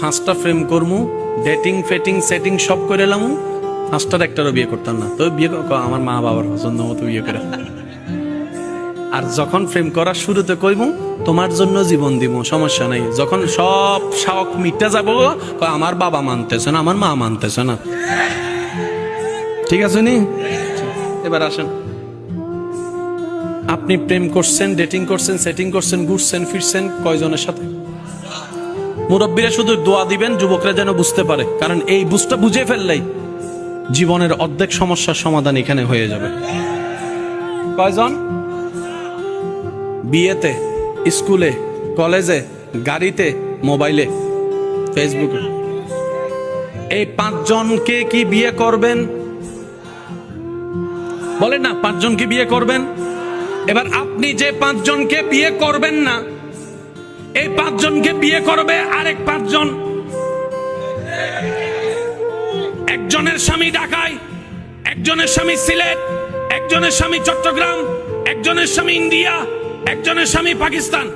5টা প্রেম করমু, dating ফেটিং setting সব করে এলাম, 5টার একটারও বিয়ে করতাম না। তো বিয়ে আমার মা বাবার পছন্দ মতো বিয়ে করে। আর যখন প্রেম করার শুরুতে কইমু তোমার জন্য জীবন দিব, সমস্যা নাই। যখন সব শখ মিটে যাব, আমার বাবা মানতেছে না, আমার মা মানতেছে না। ঠিক আছে নি? এবার আসেন, আপনি প্রেম করছেন, ডেটিং করছেন, সেটিং করছেন, ঘুরছেন ফিরছেন কয়জনের সাথে? মুরব্বীরা শুধু দোয়া দিবেন যুবকরা যেন বুঝতে পারে, কারণ এই বুঝটা বুঝে ফেললেই জীবনের অর্ধেক সমস্যার সমাধান এখানে হয়ে যাবে। কয়জন? বিয়েতে, স্কুলে, কলেজে, গাড়িতে, মোবাইলে, ফেসবুকে। এই 5 জনকে কি বিয়ে করবেন? বলেন না, 5 জনকে বিয়ে করবেন? এবার আপনি যে 5 জনকে বিয়ে করবেন না, এই 5 জনকে বিয়ে করবে আরেক 5 জন। একজনের স্বামী ঢাকায়, একজনের স্বামী সিলেট, একজনের স্বামী চট্টগ্রাম, একজনের স্বামী ইন্ডিয়া, একজনের স্বামী পাকিস্তান।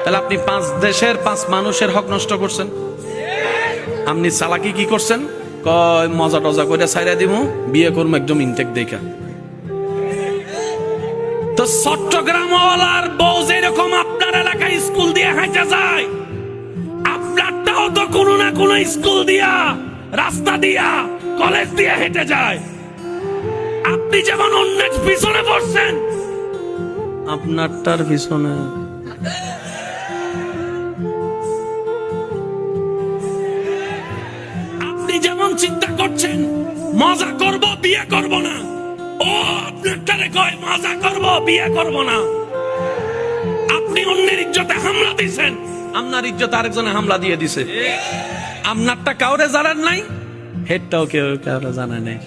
তাহলে আপনি 5 দেশের 5 মানুষের হক নষ্ট করছেন। আপনি চালাকি কি করছেন? কয় মজা টজা করে ছাইরা দিব, বিয়ে করবো একদম ইনটেক দেখা। তো চট্টগ্রামওয়ালার বউ যেরকম আপনার এলাকায় স্কুল দিয়ে হাঁটা যায়, আপনারটাও তো কোনো না কোনো স্কুল দিয়া, রাস্তা দিয়া, কলেজ দিয়ে হেঁটে যায়। আপনি যেমন অন্যের পিছনে পড়ছেন, আপনারটার পিছনে আপনি যেমন চিন্তা করছেন মজা করব বিয়ে করব না, ও আপনারটারে কয় মজা করব বিয়ে করব না। আপনি অন্যের ইজ্জতে হামলা দিয়েছেন, আপনার ইজ্জতে আরেকজনে হামলা দিয়ে দিছে। আপনারটা কাউরে জানার নাই, হেডটাও কেউ কাউরে জানায় নাই।